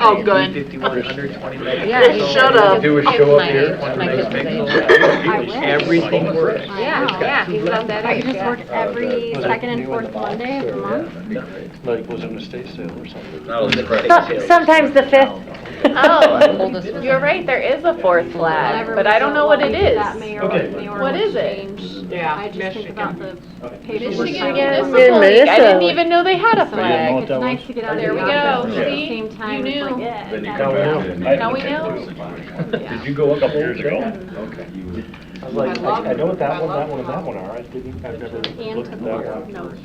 Oh, good. 5120 megapixels. Yeah, he should've. Do a show up here. My kids' Everything works. Yeah, he's about that I age, just work every second and fourth Monday of the month. Like, was it an estate sale or something? Sometimes the 5th. Oh, you're right, there is a fourth flag, but I don't know what it is. What is it? Yeah, I just think about the paperwork. Michigan time. Municipal League, I didn't even know they had a So, flag. it's nice to get out of There the we go. office, but at See? the same time, You it's like, knew. yeah. Then you that's- Now we know. Did you go up a couple years ago? Okay. I was like, I know what that one, and that one are. I've never And looked to at the that one. notes.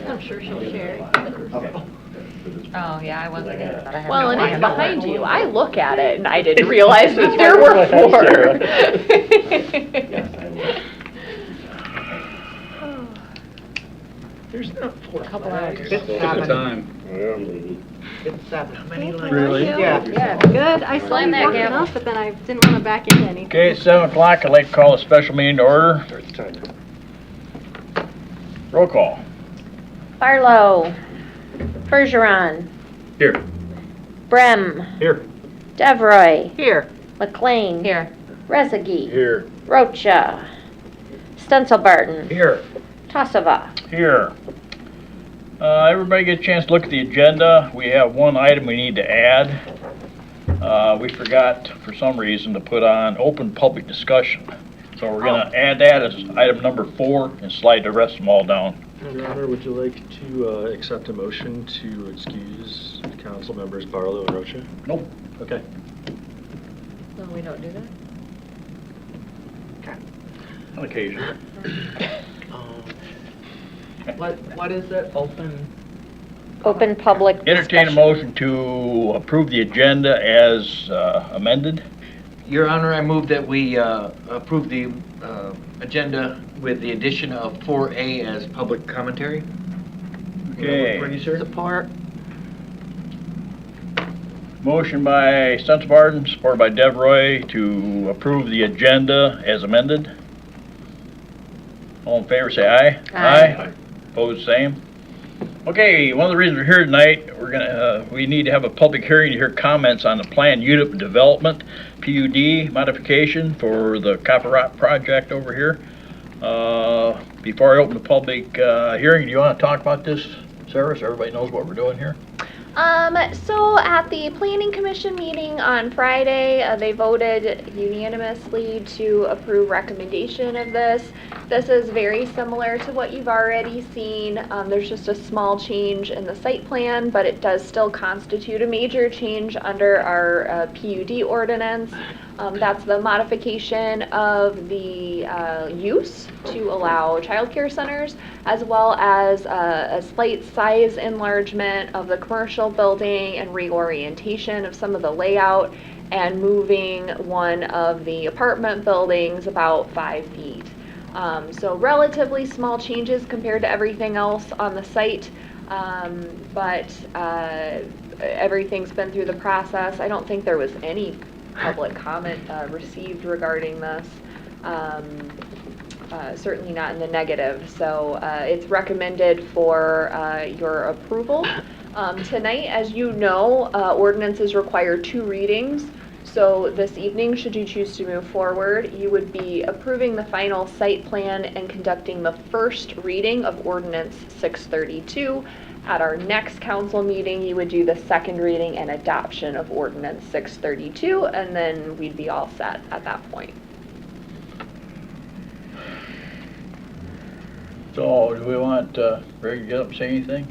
I'm sure she'll share. Oh, yeah, I wasn't here, but I have Well, no and it's idea. behind you. I look at it and I didn't realize that there were four. There's not four. Couple hours. It's seven. It's seven. How many lines? Really? Yeah. Yeah, good. I saw Slam you that working gavel. enough, but then I didn't want to back into anything. Okay, it's 7 o'clock. I'd like to call a special meeting to order. Start the timer. Roll call. Barlow. Bergeron. Here. Brem. Here. Devroy. Here. McLean. Here. Rezegi. Here. Rocha. Stenselbarton. Here. Tassava. Here. Everybody get a chance to look at the agenda. We have one item we need to add. We forgot, for some reason, to put on open public discussion. So we're gonna add that as item number 4 and slide the rest of them all down. Your Honor, would you like to accept a motion to excuse council members Barlow and Rocha? Nope. Okay. No, we don't do that? On occasion. What is it? Open? Open public Entertain a discussion. motion to approve the agenda as amended. Your Honor, I move that we approve the agenda with the addition of 4A as public commentary. Okay. Ready, sir? Support. Motion by Stenselbarton, supported by Devroy, to approve the agenda as amended. All in favor, say aye. Aye. Opposed, same. Okay, one of the reasons we're here tonight, we need to have a public hearing to hear comments on the planned unit development, PUD modification for the Copper Rock project over here. Before I open the public hearing, do you want to talk about this, Sarah, so everybody knows what we're doing here? So at the Planning Commission meeting on Friday, they voted unanimously to approve recommendation of this. This is very similar to what you've already seen. There's just a small change in the site plan, but it does still constitute a major change under our PUD ordinance. That's the modification of the use to allow childcare centers, as well as a slight size enlargement of the commercial building and reorientation of some of the layout, and moving one of the apartment buildings about 5 feet. So relatively small changes compared to everything else on the site, but everything's been through the process. I don't think there was any public comment received regarding this, certainly not in the negative. So it's recommended for your approval. Tonight, as you know, ordinances require 2 readings. So this evening, should you choose to move forward, you would be approving the final site plan and conducting the first reading of Ordinance 632. At our next council meeting, you would do the second reading and adoption of Ordinance 632, and then we'd be all set at that point. So, do we want Greg to get up and say anything?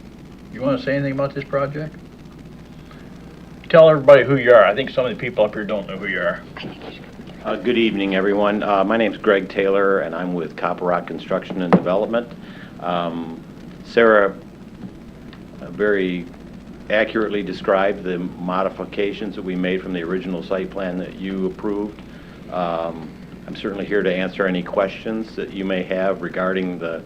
You want to say anything about this project? Tell everybody who you are. I think some of the people up here don't know who you are. Good evening, everyone. My name's Greg Taylor, and I'm with Copper Rock Construction and Development. Sarah very accurately described the modifications that we made from the original site plan that you approved. I'm certainly here to answer any questions that you may have regarding the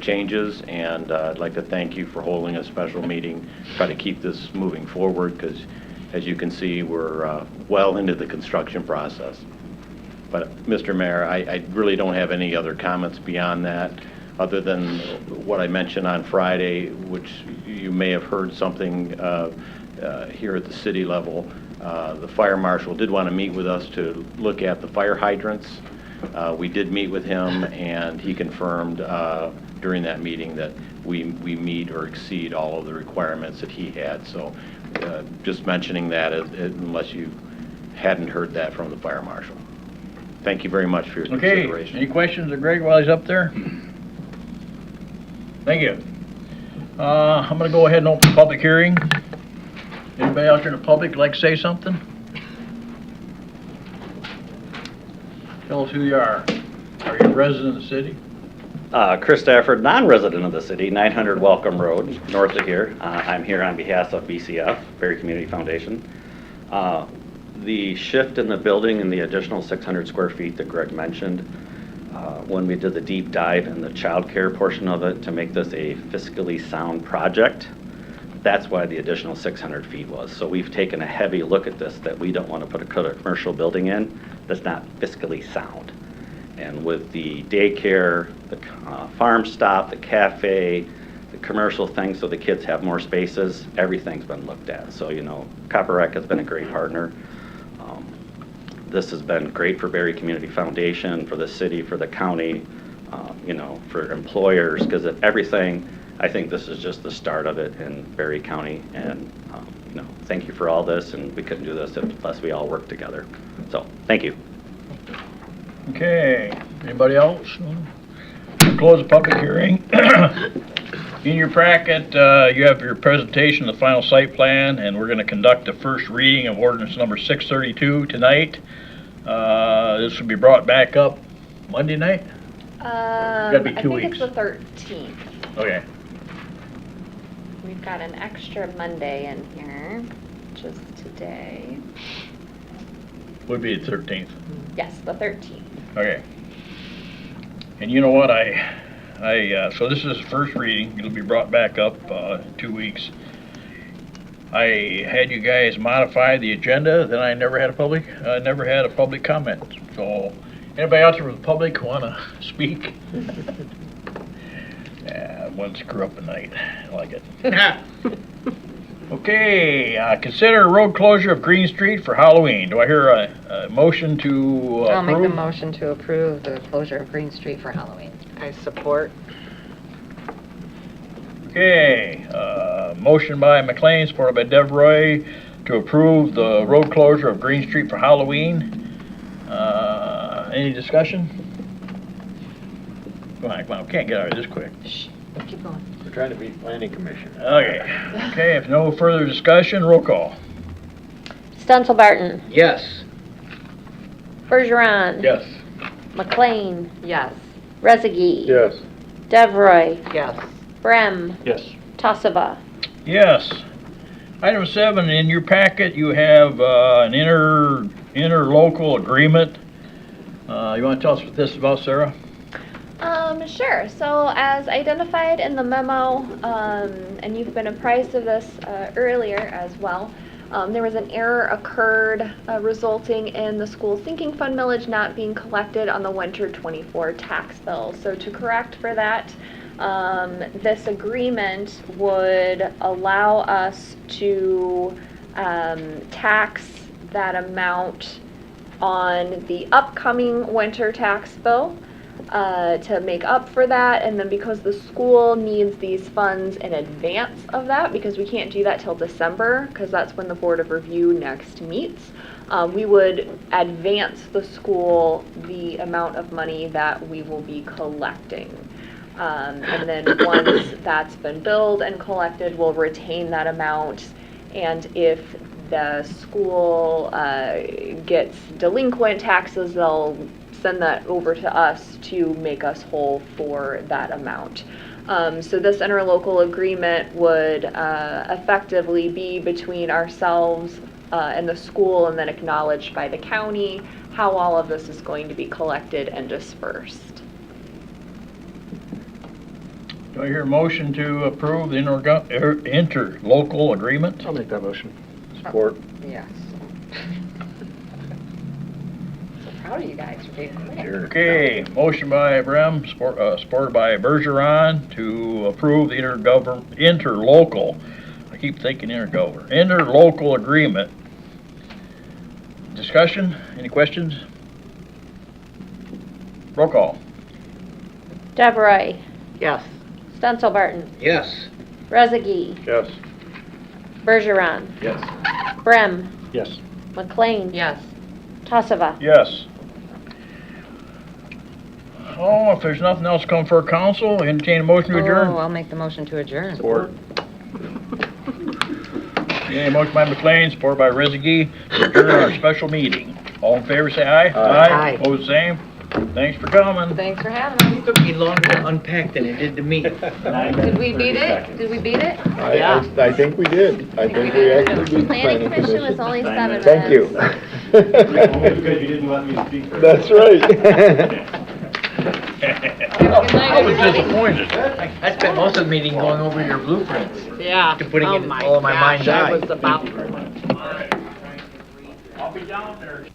changes, and I'd like to thank you for holding a special meeting, try to keep this moving forward, because as you can see, we're well into the construction process. But Mr. Mayor, I really don't have any other comments beyond that, other than what I mentioned on Friday, which you may have heard something here at the city level. The fire marshal did want to meet with us to look at the fire hydrants. We did meet with him, and he confirmed during that meeting that we meet or exceed all of the requirements that he had. So just mentioning that unless you hadn't heard that from the fire marshal. Thank you very much for your Okay, consideration. any questions of Greg while he's up there? Thank you. I'm gonna go ahead and open the public hearing. Anybody out there in the public like to say something? Tell us who you are. Are you a resident of the city? Chris Stafford, non-resident of the city, 900 Welcome Road, north of here. I'm here on behalf of BCF, Berry Community Foundation. The shift in the building and the additional 600 square feet that Greg mentioned, when we did the deep dive in the child care portion of it to make this a fiscally sound project, that's why the additional 600 feet was. So we've taken a heavy look at this, that we don't want to put a commercial building in that's not fiscally sound. And with the daycare, the farm stop, the cafe, the commercial thing, so the kids have more spaces, everything's been looked at. So, you know, Copper Rec has been a great partner. This has been great for Berry Community Foundation, for the city, for the county, you know, for employers, because everything, I think this is just the start of it in Berry County. And, you know, thank you for all this, and we couldn't do this unless we all work together. So, thank you. Okay, anybody else? We'll close the public hearing. In your packet, you have your presentation of the final site plan, and we're gonna conduct the first reading of ordinance number 632 tonight. This will be brought back up Monday night? Gotta be 2 I think weeks. it's the 13th. Okay. We've got an extra Monday in here, which is today. Would be the 13th. Yes, the 13th. Okay. And you know what, so this is the first reading, it'll be brought back up 2 weeks. I had you guys modify the agenda, then I never had a public comment. So, anybody out there with the public who wanna speak? Yeah, one screw up a night, I like it. Okay, consider road closure of Green Street for Halloween. Do I hear a motion to approve? I'll make the motion to approve the closure of Green Street for Halloween. I support. Okay, motion by McLean, supported by Devroy, to approve the road closure of Green Street for Halloween. Any discussion? Come on, we can't get out of this quick. Keep going. We're trying to be planning commission. Okay, if no further discussion, roll call. Stenzel Barton, Yes. Bergeron. Yes. McLean, Yes. Rezegi. Yes. Devroy, Yes. Brem, Yes. Tassava. Yes. Item 7, in your packet, you have an interlocal agreement. You want to tell us what this is about, Sarah? Sure. So as identified in the memo, and you've been apprised of this earlier as well, there was an error occurred resulting in the school sinking fund millage not being collected on the winter 24 tax bill. So to correct for that, this agreement would allow us to tax that amount on the upcoming winter tax bill to make up for that. And then because the school needs these funds in advance of that, because we can't do that till December, because that's when the Board of Review next meets, we would advance the school the amount of money that we will be collecting. And then once that's been billed and collected, we'll retain that amount. And if the school gets delinquent taxes, they'll send that over to us to make us whole for that amount. So this interlocal agreement would effectively be between ourselves and the school, and then acknowledged by the county how all of this is going to be collected and dispersed. Do I hear a motion to approve the interlocal agreement? I'll make that motion. Support. Yes. So proud of you guys for being quick. Okay, motion by Brem, supported by Bergeron to approve the interlocal. I keep thinking interlocal agreement. Discussion? Any questions? Roll call. DeVroy, Yes. Stenzel Barton, Yes. Rezegi, Yes. Bergeron, Yes. Brem, Yes. McLean, Yes. Tassava. Yes. Oh, if there's nothing else come for council, entertain a motion to Oh, adjourn. I'll make the motion to adjourn. Support. Yeah, motion by McLean, supported by Rezegi, to adjourn our special meeting. All in favor, say aye. Aye. Opposed, same. Thanks for coming. Thanks for having us. It took me longer to unpack than it did to meet. Did we beat it? Did we beat it? I think we did. I think we actually beat Planning commission was only 7 minutes. Thank you. Because you didn't let me speak for That's right. I was disappointed. I spent most of the meeting going over your blueprints. Yeah. To putting Oh it in my all of my gosh, mind's I eye. was about. I'll be down there.